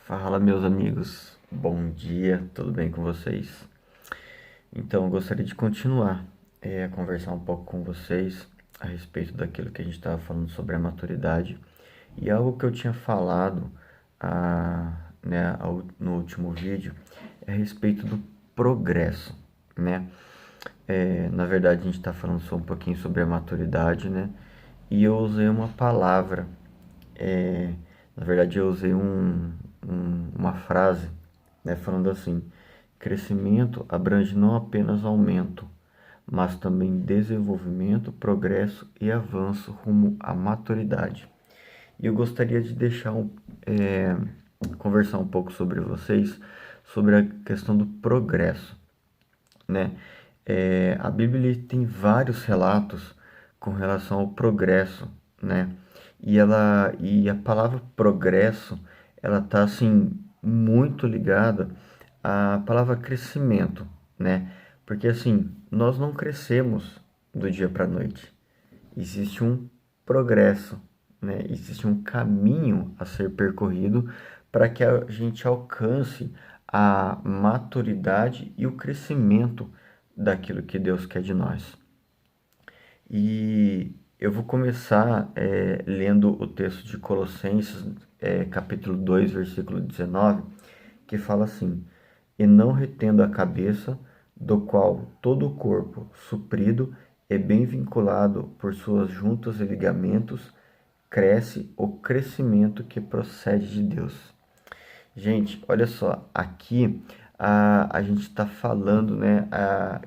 Fala, meus amigos, bom dia, tudo bem com vocês? Então, eu gostaria de continuar a conversar um pouco com vocês a respeito daquilo que a gente estava falando sobre a maturidade e algo que eu tinha falado no último vídeo é a respeito do progresso, né? Na verdade, a gente está falando só um pouquinho sobre a maturidade, né? E eu usei uma palavra, é, na verdade, eu usei uma frase, né, falando assim: crescimento abrange não apenas aumento, mas também desenvolvimento, progresso e avanço rumo à maturidade. E eu gostaria de é, conversar um pouco sobre vocês, sobre a questão do progresso, né? A Bíblia tem vários relatos com relação ao progresso, né? E a palavra progresso, ela tá assim muito ligada à palavra crescimento, né? Porque assim, nós não crescemos do dia para a noite. Existe um progresso, né? Existe um caminho a ser percorrido para que a gente alcance a maturidade e o crescimento daquilo que Deus quer de nós. E eu vou começar lendo o texto de Colossenses, capítulo 2, versículo 19, que fala assim: E não retendo a cabeça, do qual todo o corpo, suprido e bem vinculado por suas juntas e ligamentos, cresce o crescimento que procede de Deus. Gente, olha só, aqui a gente está falando, né,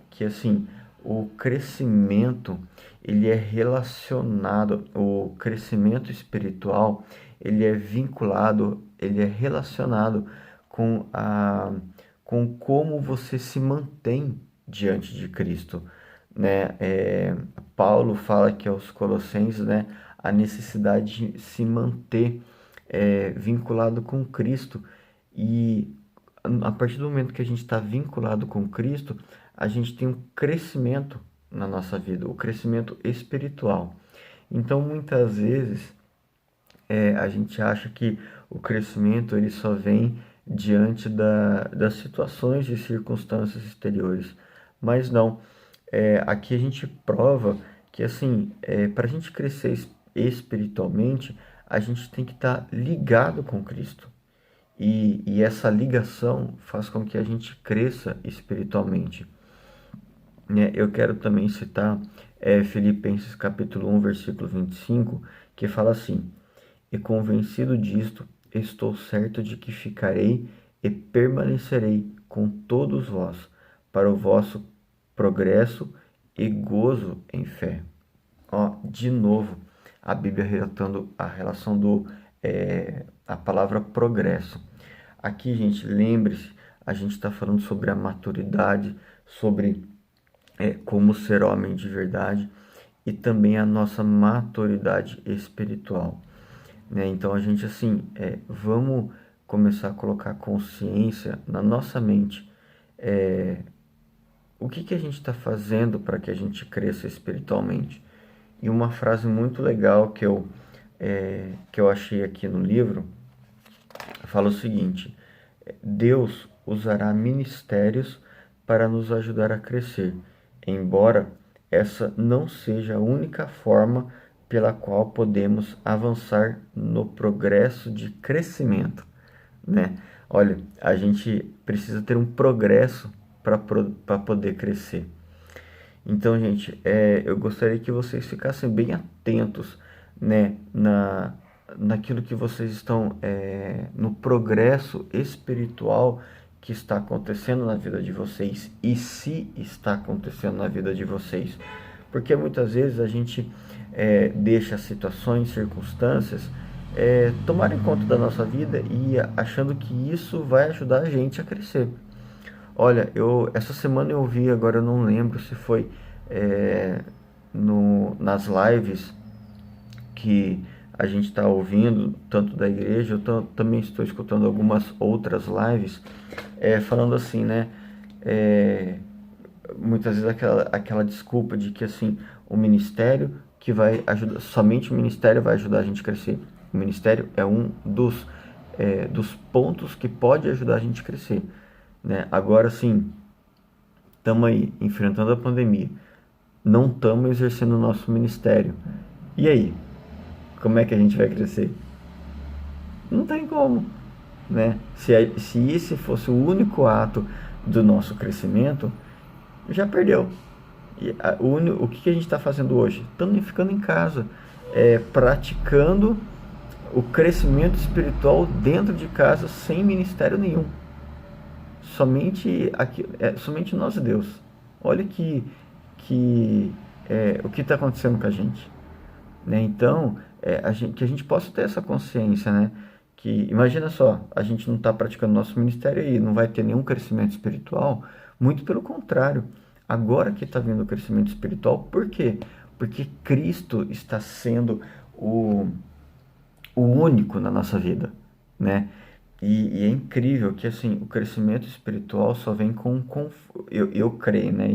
que assim, o crescimento, ele é relacionado, o crescimento espiritual, ele é vinculado, ele é relacionado com com como você se mantém diante de Cristo, né? Paulo fala que aos Colossenses, né, a necessidade de se manter vinculado com Cristo. E a partir do momento que a gente está vinculado com Cristo, a gente tem um crescimento na nossa vida, o crescimento espiritual. Então, muitas vezes, a gente acha que o crescimento ele só vem diante das situações e circunstâncias exteriores, mas não. Aqui a gente prova que assim, para a gente crescer espiritualmente, a gente tem que estar ligado com Cristo. E essa ligação faz com que a gente cresça espiritualmente, né? Eu quero também citar Filipenses capítulo 1, versículo 25, que fala assim: E convencido disto, estou certo de que ficarei e permanecerei com todos vós, para o vosso progresso e gozo em fé. Ó, de novo, a Bíblia relatando a relação a palavra progresso. Aqui, gente, lembre-se, a gente está falando sobre a maturidade, sobre como ser homem de verdade e também a nossa maturidade espiritual, né? Então, a gente, assim, vamos começar a colocar consciência na nossa mente. O que a gente está fazendo para que a gente cresça espiritualmente? E uma frase muito legal que eu achei aqui no livro fala o seguinte: Deus usará ministérios para nos ajudar a crescer, embora essa não seja a única forma pela qual podemos avançar no progresso de crescimento, né? Olha, a gente precisa ter um progresso para poder crescer. Então, gente, eu gostaria que vocês ficassem bem atentos, né, naquilo que vocês estão, no progresso espiritual que está acontecendo na vida de vocês e se está acontecendo na vida de vocês. Porque muitas vezes a gente deixa situações, circunstâncias tomarem conta da nossa vida e achando que isso vai ajudar a gente a crescer. Olha, essa semana eu vi, agora eu não lembro se foi é, nas lives que a gente está ouvindo, tanto da igreja, também estou escutando algumas outras lives, falando assim, né? Muitas vezes aquela desculpa de que assim, o ministério que vai ajudar, somente o ministério vai ajudar a gente a crescer. O ministério é um dos dos pontos que pode ajudar a gente a crescer, né? Agora sim, estamos aí enfrentando a pandemia, não estamos exercendo o nosso ministério. E aí, como é que a gente vai crescer? Não tem como, né? Se esse fosse o único ato do nosso crescimento, já perdeu. O que a gente está fazendo hoje? Estamos ficando em casa, praticando o crescimento espiritual dentro de casa sem ministério nenhum. Somente nós e Deus. Olha o que está acontecendo com a gente, né? Então, que a gente possa ter essa consciência, né? Que imagina só, a gente não está praticando nosso ministério aí, não vai ter nenhum crescimento espiritual. Muito pelo contrário. Agora que está vindo o crescimento espiritual, por quê? Porque Cristo está sendo o único na nossa vida, né? E é incrível que assim o crescimento espiritual só vem eu creio, né?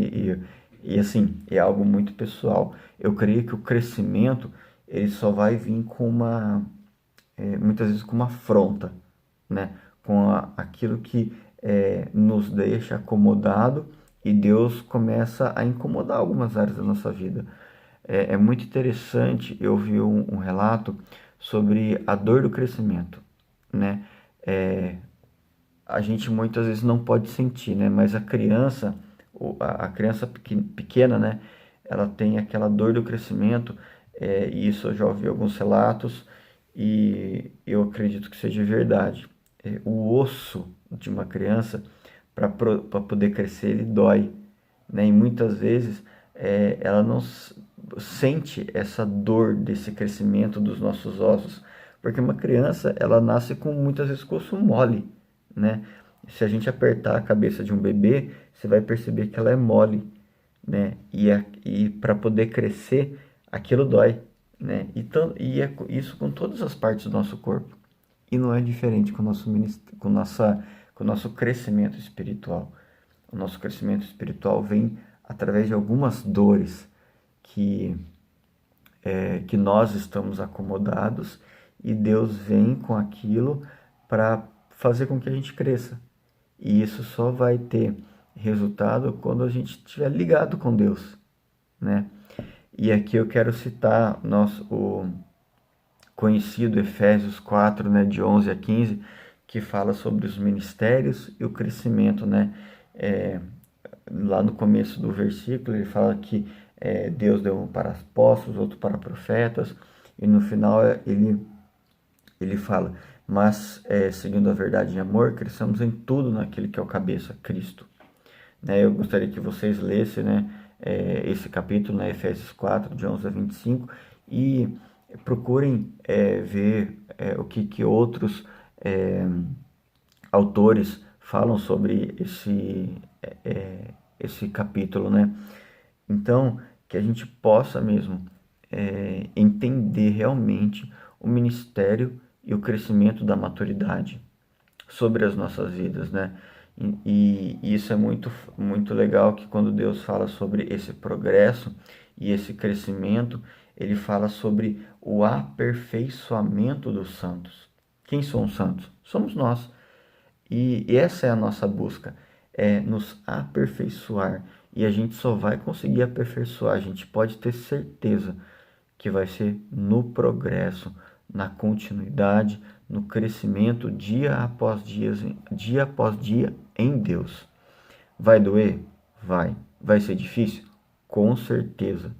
E assim é algo muito pessoal. Eu creio que o crescimento ele só vai vir com muitas vezes com uma afronta, né? Aquilo que nos deixa acomodado e Deus começa a incomodar algumas áreas da nossa vida. É muito interessante, eu vi um relato sobre a dor do crescimento, né? É, a gente muitas vezes não pode sentir, né? Mas a criança pequena, né? Ela tem aquela dor do crescimento, e isso eu já ouvi alguns relatos e eu acredito que seja verdade. O osso de uma criança, para poder crescer, ele dói, né? E muitas vezes ela não sente essa dor desse crescimento dos nossos ossos, porque uma criança ela nasce com muitas vezes com o osso mole, né? Se a gente apertar a cabeça de um bebê, você vai perceber que ela é mole, né? E para poder crescer, aquilo dói, né? Isso com todas as partes do nosso corpo. E não é diferente com o nosso crescimento espiritual. O nosso crescimento espiritual vem através de algumas dores que, que nós estamos acomodados e Deus vem com aquilo para fazer com que a gente cresça. E isso só vai ter resultado quando a gente estiver ligado com Deus, né? E aqui eu quero citar o conhecido Efésios 4, né, de 11 a 15, que fala sobre os ministérios e o crescimento, né? Lá no começo do versículo ele fala que Deus deu um para apóstolos, outro para profetas, e no final ele fala, mas seguindo a verdade em amor, cresçamos em tudo naquele que é o cabeça, Cristo. Né? Eu gostaria que vocês lessem, né, esse capítulo, né, Efésios 4, de 11 a 25, e procurem ver o que outros autores falam sobre esse capítulo, né? Então, que a gente possa mesmo entender realmente o ministério e o crescimento da maturidade sobre as nossas vidas, né? E isso é muito legal, que quando Deus fala sobre esse progresso e esse crescimento, ele fala sobre o aperfeiçoamento dos santos. Quem são os santos? Somos nós. E essa é a nossa busca, é nos aperfeiçoar. E a gente só vai conseguir aperfeiçoar, a gente pode ter certeza que vai ser no progresso, na continuidade, no crescimento dia após dia em Deus. Vai doer? Vai. Vai ser difícil? Com certeza.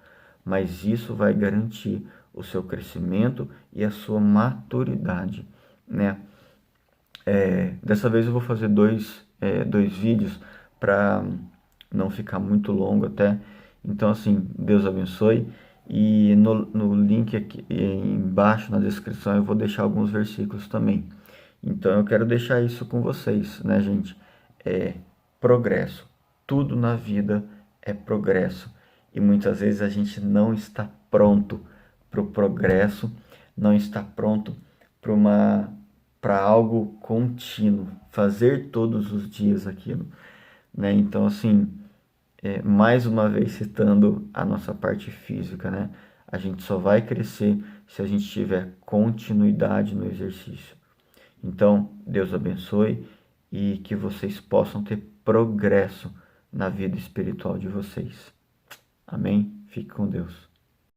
Mas isso vai garantir o seu crescimento e a sua maturidade, né? Dessa vez eu vou fazer dois vídeos para não ficar muito longo até. Então, assim, Deus abençoe. E no link aqui embaixo na descrição eu vou deixar alguns versículos também. Então eu quero deixar isso com vocês, né, gente? Progresso. Tudo na vida é progresso. E muitas vezes a gente não está pronto para o progresso, não está pronto para algo contínuo, fazer todos os dias aquilo, né? Então, assim, mais uma vez citando a nossa parte física, né? A gente só vai crescer se a gente tiver continuidade no exercício. Então, Deus abençoe e que vocês possam ter progresso na vida espiritual de vocês. Amém? Fique com Deus.